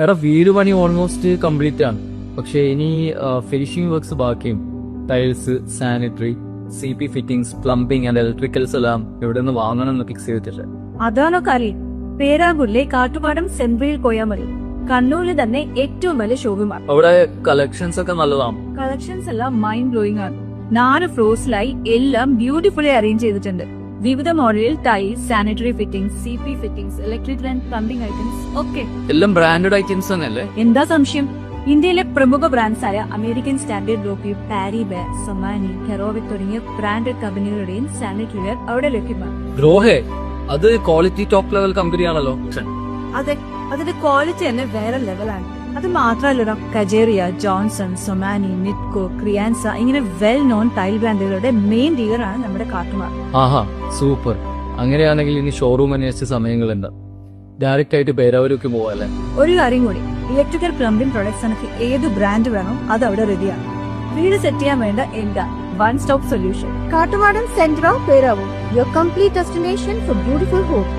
എടാ വീട് പണി ഓൾമോസ്റ്റ് കംപ്ലീറ്റ് ആണ്. പക്ഷെ ഇനി ഫിനിഷിംഗ് വർക്ക്സ് ബാക്കിയും. Tiles, sanitary, CP fittings, plumbing and electricals എല്ലാം ഇവിടെ നിന്ന് വാങ്ങണം എന്ന് ഫിക്സ് ചെയ്തിട്ട്. അതാണോ കാര്യം? പേരാകൂരിലെ കാട്ടുപാടം സെൻട്രിയിൽ പോയാൽ മതി. കണ്ണൂരിൽ തന്നെ ഏറ്റവും വലിയ ഷോറൂമാണ്. അവിടെ കളക്ഷൻസ് ഒക്കെ നല്ലതാണ്. കളക്ഷൻസ് എല്ലാം മൈൻഡ് ബ്ലോയിങ് ആണ്. 4 ഫ്ലോർസിലായി എല്ലാം ബ്യൂട്ടിഫുള്ളി അറേഞ്ച് ചെയ്തിട്ടുണ്ട്. വിവിധ മോഡലിൽ tiles, sanitary fittings, CP fittings, electrical and plumbing items ഒക്കെ. എല്ലാം ബ്രാൻഡഡ് ഐറ്റംസ് തന്നെയല്ലേ? എന്താ സംശയം? ഇന്ത്യയിലെ പ്രമുഖ ബ്രാൻഡ്സ് ആയ അമേരിക്കൻ സ്റ്റാൻഡേർഡ് ലോക്കി, പാരിബെ, സൊമാനി, കെറോവിക് തുടങ്ങിയ ബ്രാൻഡഡ് കമ്പനികളുടെയും സാനിറ്ററി വെയർ അവിടെ ലഭ്യമാണ്. ഗ്രോഹെ അത് ക്വാളിറ്റി ടോപ്പ് ലെവൽ കമ്പനിയാണല്ലോ. അതെ, അതിന്റെ ക്വാളിറ്റി തന്നെ വേറെ ലെവലാണ്. അത് മാത്രമല്ല, കജേറിയ, ജോൺസൺ, സൊമാനി, നിറ്റ്കോ, ക്രിയാൻസ ഇങ്ങനെ വെൽ നോൺ ടൈൽ ബ്രാൻഡുകളുടെ മെയിൻ ഡീലറാണ് നമ്മുടെ കാട്ടുമാർ. ആഹാ, സൂപ്പർ. അങ്ങനെയാണെങ്കിൽ ഇനി ഷോറൂം അന്വേഷിച്ച സമയങ്ങളുണ്ട്. ഡയറക്റ്റ് ആയിട്ട് പേരാവൂർക്ക് പോവാല്ലേ? ഒരു കാര്യം കൂടി, ഇലക്ട്രിക്കൽ പ്ലംബിംഗ് പ്രൊഡക്ട്സ് എനിക്ക് ഏത് ബ്രാൻഡ് വേണം അത് അവിടെ റെഡിയാണ്. വീട് സെറ്റ് ചെയ്യാൻ വേണ്ട എന്താ one stop solution. Kattumadam centre of Peravoor, your complete destination for beautiful home.